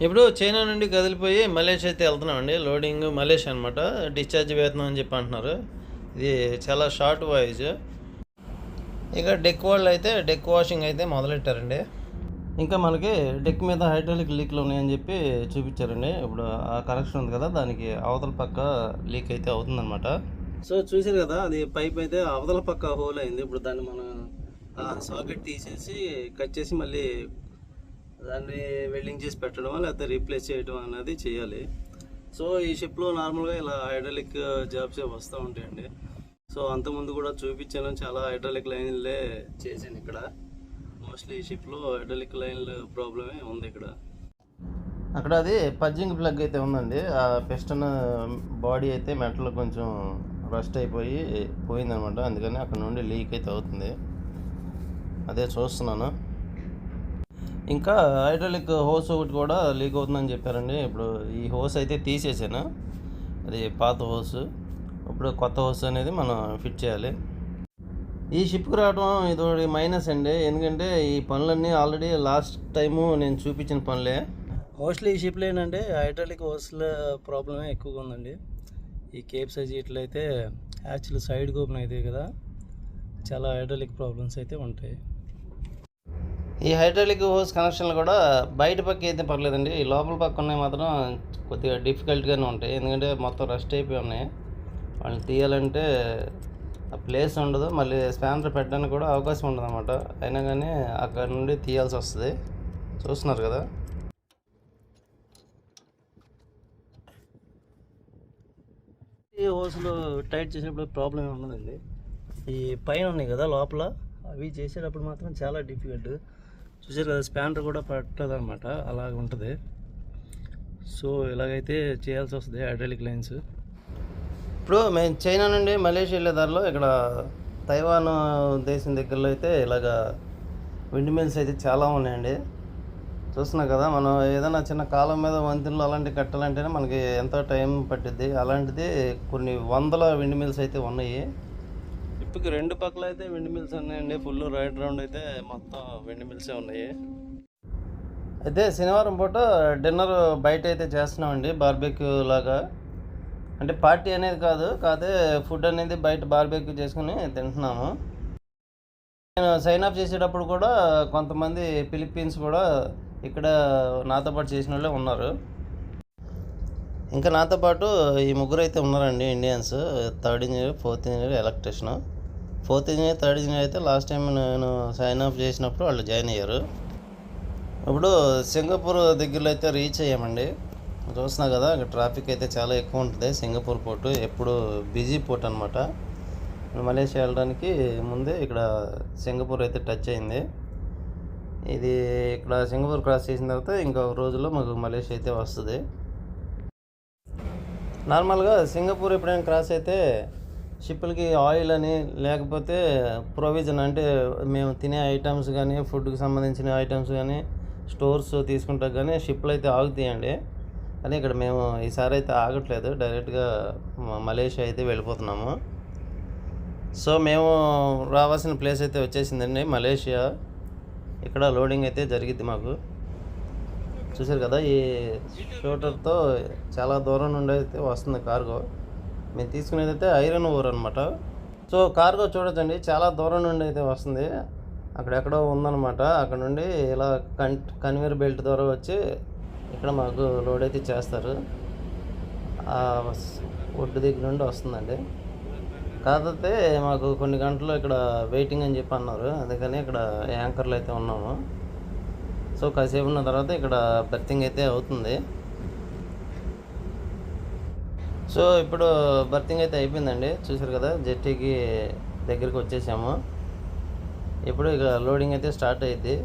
ఇప్పుడు చైనా నుండి కదిలిపోయి మలేషియా అయితే వెళ్తున్నామండి. లోడింగ్ మలేషియా అనమాట. డిశ్చార్జ్ వియత్నాం అని చెప్పి అంటున్నారు. ఇది చాలా షార్ట్ వాయిస్. ఇక డెక్ వాళ్ళు అయితే డెక్ వాషింగ్ అయితే మొదలెట్టారండి. ఇంకా మనకి డెక్ మీద హైడ్రాలిక్ లీక్లు ఉన్నాయని చెప్పి చూపించారండి. ఇప్పుడు ఆ కనెక్షన్ ఉంది కదా, దానికి అవతల పక్క లీక్ అయితే అవుతుందన్నమాట. సో చూసారు కదా, అది పైప్ అయితే అవతల పక్క హోల్ అయింది. ఇప్పుడు దాన్ని మనం సాకెట్ తీసేసి కట్ చేసి మళ్ళీ దాన్ని వెల్డింగ్ చేసి పెట్టడం లేకపోతే రీప్లేస్ చేయడం అనేది చేయాలి. సో ఈ షిప్లో నార్మల్గా ఇలా హైడ్రాలిక్ జాబ్సే వస్తూ ఉంటాయండి. సో అంతకుముందు కూడా చూపించాను, చాలా హైడ్రాలిక్ లైన్లే చేశాను ఇక్కడ. మోస్ట్లీ ఈ షిప్లో హైడ్రాలిక్ లైన్లు ప్రాబ్లమే ఉంది ఇక్కడ. అక్కడ అది పజ్జింగ్ ప్లగ్ అయితే ఉందండి. ఆ పిస్టన్ బాడీ అయితే మెటల్ కొంచెం రస్ట్ అయిపోయి పోయిందనమాట. అందుకని అక్కడ నుండి లీక్ అయితే అవుతుంది. అదే చూస్తున్నాను. ఇంకా హైడ్రాలిక్ హోస్ ఒకటి కూడా లీక్ అవుతుందని చెప్పారండి. ఇప్పుడు ఈ హోస్ అయితే తీసేసాను, అది పాత హోస్. ఇప్పుడు కొత్త హోస్ అనేది మనం ఫిట్ చేయాలి. ఈ షిప్కి రావడం ఇది మైనస్ అండి, ఎందుకంటే ఈ పనులన్నీ ఆల్రెడీ లాస్ట్ టైము నేను చూపించిన పనులే. మోస్ట్లీ ఈ షిప్లో ఏంటంటే హైడ్రాలిక్ హోస్ల ప్రాబ్లమే ఎక్కువగా ఉందండి. ఈ కేప్ సైజ్ ఇట్లయితే యాక్చువల్ సైడ్కి ఓపెన్ అవుతాయి కదా, చాలా హైడ్రాలిక్ ప్రాబ్లమ్స్ అయితే ఉంటాయి. ఈ హైడ్రాలిక్ హోస్ కనెక్షన్లు కూడా బయట పక్క అయితే పర్లేదండి, ఈ లోపల పక్క ఉన్నాయి మాత్రం కొద్దిగా డిఫికల్ట్గానే ఉంటాయి. ఎందుకంటే మొత్తం రస్ట్ అయిపోయి ఉన్నాయి. వాళ్ళని తీయాలంటే ఆ ప్లేస్ ఉండదు, మళ్ళీ స్పానర్ పెట్టడానికి కూడా అవకాశం ఉండదు అన్నమాట. అయినా కానీ అక్కడ నుండి తీయాల్సి వస్తుంది. చూస్తున్నారు కదా. ఈ హోస్లు టైట్ చేసేటప్పుడు ప్రాబ్లం ఏమి ఉండదండి. ఈ పైన ఉన్నాయి కదా లోపల, అవి చేసేటప్పుడు మాత్రం చాలా డిఫికల్ట్. చూసారు కదా, స్పానర్ కూడా పట్టదు అనమాట, అలాగ ఉంటుంది. సో ఇలాగైతే చేయాల్సి వస్తుంది హైడ్రాలిక్ లైన్స్. ఇప్పుడు మేము చైనా నుండి మలేషియా వెళ్ళే దారిలో ఇక్కడ తైవాన్ దేశం దగ్గరలో అయితే ఇలాగ విండ్ మిల్స్ అయితే చాలా ఉన్నాయండి. చూస్తున్నాం కదా, మనం ఏదైనా చిన్న కాలం మీద వంతెనలు అలాంటివి కట్టాలంటేనే మనకి ఎంతో టైం పట్టిద్ది. అలాంటిది కొన్ని వందల విండ్ మిల్స్ అయితే ఉన్నాయి. ఇప్పటికి రెండు పక్కల అయితే విండ్ మిల్స్ ఉన్నాయండి. ఫుల్ రైడ్ రౌండ్ అయితే మొత్తం విండ్ మిల్సే ఉన్నాయి. అయితే శనివారం పూట డిన్నర్ బయట అయితే చేస్తున్నామండి, బార్బెక్యూ లాగా. అంటే పార్టీ అనేది కాదు, కాదే ఫుడ్ అనేది బయట బార్బెక్యూ చేసుకుని తింటున్నాము. నేను సైన్ అప్ చేసేటప్పుడు కూడా కొంతమంది ఫిలిప్పీన్స్ కూడా ఇక్కడ నాతో పాటు చేసిన వాళ్ళే ఉన్నారు. ఇంకా నాతో పాటు ఈ ముగ్గురు అయితే ఉన్నారండి Indians. Third engineer, fourth engineer, electrician. Fourth engineer, third engineer అయితే లాస్ట్ టైం నేను సైన్ అప్ చేసినప్పుడు వాళ్ళు జాయిన్ అయ్యారు. ఇప్పుడు సింగపూర్ దగ్గరలో అయితే రీచ్ అయ్యామండి. చూస్తున్నా కదా, ఇక్కడ ట్రాఫిక్ అయితే చాలా ఎక్కువ ఉంటుంది. సింగపూర్ పోర్టు ఎప్పుడు బిజీ పోర్ట్ అనమాట. మలేషియా వెళ్ళడానికి ముందే ఇక్కడ సింగపూర్ అయితే టచ్ అయింది. ఇది ఇక్కడ సింగపూర్ క్రాస్ చేసిన తర్వాత ఇంకొక రోజుల్లో మాకు మలేషియా అయితే వస్తుంది. నార్మల్గా సింగపూర్ ఎప్పుడైనా క్రాస్ అయితే షిప్పులకి ఆయిల్ అని లేకపోతే ప్రొవిజన్ అంటే మేము తినే ఐటమ్స్ కానీ ఫుడ్కి సంబంధించిన ఐటమ్స్ కానీ స్టోర్స్ తీసుకుంటా కానీ షిప్లు అయితే ఆగుతాయండి. కానీ ఇక్కడ మేము ఈసారి అయితే ఆగట్లేదు, డైరెక్ట్గా మలేషియా అయితే వెళ్ళిపోతున్నాము. సో మేము రావాల్సిన ప్లేస్ అయితే వచ్చేసిందండి మలేషియా. ఇక్కడ లోడింగ్ అయితే జరిగిద్ది మాకు. చూసారు కదా, ఈ షూటర్తో చాలా దూరం నుండి అయితే వస్తుంది కార్గో. మేము తీసుకునేది అయితే ఐరన్ ఓర్ అనమాట. సో కార్గో చూడొచ్చండి, చాలా దూరం నుండి అయితే వస్తుంది. అక్కడెక్కడో ఉందన్నమాట. అక్కడ నుండి ఇలా కన్వేర్ బెల్ట్ ద్వారా వచ్చి ఇక్కడ మాకు లోడ్ అయితే చేస్తారు. ఒడ్డు దగ్గర నుండి వస్తుందండి. కాకపోతే మాకు కొన్ని గంటలు ఇక్కడ వెయిటింగ్ అని చెప్పి అన్నారు, అందుకని ఇక్కడ యాంకర్లు అయితే ఉన్నాము. సో కాసేపు ఉన్న తర్వాత ఇక్కడ బర్తింగ్ అయితే అవుతుంది. సో ఇప్పుడు బర్తింగ్ అయితే అయిపోయిందండి. చూసారు కదా, జెట్టీకి దగ్గరికి వచ్చేసాము. ఇప్పుడు ఇక లోడింగ్ అయితే స్టార్ట్ అయ్యింది.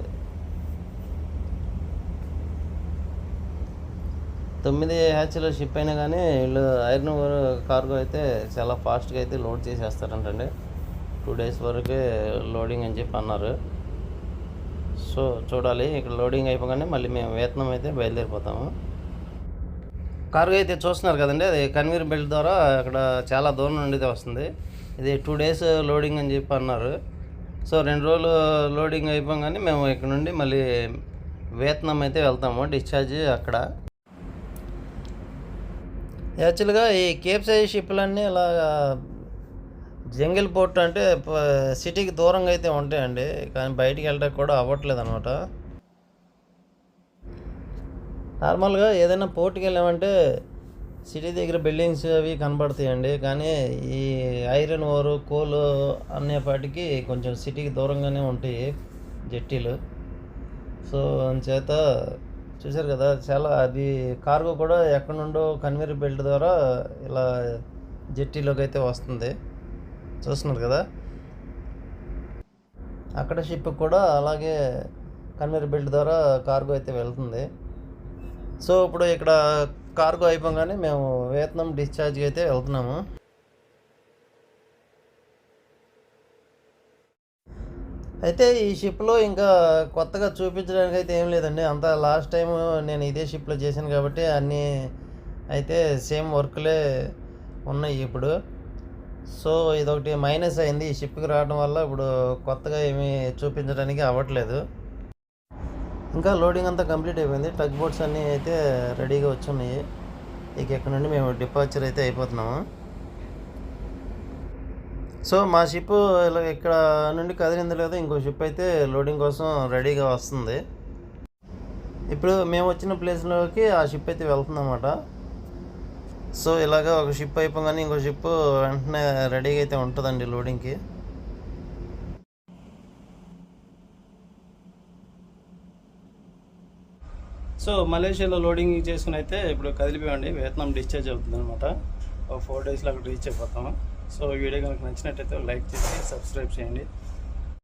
9 హ్యాచ్లో షిప్ అయినా కానీ వీళ్ళు ఐరన్ ఓర్ కార్గో అయితే చాలా ఫాస్ట్గా అయితే లోడ్ చేసేస్తారంటండి. 2 days వరకే లోడింగ్ అని చెప్పి అన్నారు. సో చూడాలి, ఇక్కడ లోడింగ్ అయిపోగానే మళ్ళీ మేము వియత్నాం అయితే బయలుదేరిపోతాము. కార్గో అయితే చూస్తున్నారు కదండి, అది కన్వేర్ బెల్ట్ ద్వారా అక్కడ చాలా దూరం నుండి వస్తుంది. ఇది 2 days లోడింగ్ అని చెప్పి అన్నారు. సో 2 రోజులు లోడింగ్ అయిపోగానే మేము ఇక్కడ నుండి మళ్ళీ వియత్నాం అయితే వెళ్తాము. డిశ్చార్జ్ అక్కడ. యాక్చువల్గా ఈ కేప్ సైజ్ షిప్లన్నీ ఇలా జంగిల్ పోర్ట్ అంటే సిటీకి దూరంగా అయితే ఉంటాయండి, కానీ బయటికి వెళ్ళడానికి కూడా అవ్వట్లేదు అనమాట. నార్మల్గా ఏదైనా పోర్ట్కి వెళ్ళామంటే సిటీ దగ్గర బిల్డింగ్స్ అవి కనబడతాయండి, కానీ ఈ ఐరన్ ఓర్ కోల్ అనేపాటికి కొంచెం సిటీకి దూరంగానే ఉంటాయి జెట్టీలు. సో అందుచేత చూశారు కదా, చాలా అది కార్గో కూడా ఎక్కడి నుండో కన్వేయర్ బెల్ట్ ద్వారా ఇలా జెట్టీలోకి అయితే వస్తుంది, చూస్తున్నారు కదా. అక్కడ షిప్ కూడా అలాగే కన్వేయర్ బెల్ట్ ద్వారా కార్గో అయితే వెళ్తుంది. సో ఇప్పుడు ఇక్కడ కార్గో అయిపోగానే మేము వియత్నాం డిశ్చార్జ్కి అయితే వెళ్తున్నాము. అయితే ఈ షిప్లో ఇంకా కొత్తగా చూపించడానికి అయితే ఏం లేదండి. అంతా లాస్ట్ టైం నేను ఇదే షిప్లో చేశాను కాబట్టి అన్నీ అయితే సేమ్ వర్క్లే ఉన్నాయి ఇప్పుడు. సో ఇదొకటి మైనస్ అయింది ఈ షిప్కి రావడం వల్ల. ఇప్పుడు కొత్తగా ఏమీ చూపించడానికి అవ్వట్లేదు. ఇంకా లోడింగ్ అంతా కంప్లీట్ అయిపోయింది. టగ్ బోట్స్ అన్నీ అయితే రెడీగా వచ్చున్నాయి. ఇక ఇక్కడ నుండి మేము డిపార్చర్ అయితే అయిపోతున్నాము. సో మా షిప్ ఇలా ఇక్కడ నుండి కదిలింది లేదు, ఇంకో షిప్ అయితే లోడింగ్ కోసం రెడీగా వస్తుంది. ఇప్పుడు మేము వచ్చిన ప్లేస్లోకి ఆ షిప్ అయితే వెళ్తుందన్నమాట. సో ఇలాగ ఒక షిప్ అయిపోగానే ఇంకో షిప్ వెంటనే రెడీగా అయితే ఉంటుందండి లోడింగ్కి. సో మలేషియాలో లోడింగ్ చేసుకుని అయితే ఇప్పుడు కదిలిపోయండి. వియత్నాం డిశ్చార్జ్ అవుతుంది అనమాట. ఒక 4 డేస్లో అక్కడ రీచ్ అయిపోతాము. సో వీడియో కనుక నచ్చినట్టయితే లైక్ చేసి సబ్స్క్రైబ్ చేయండి.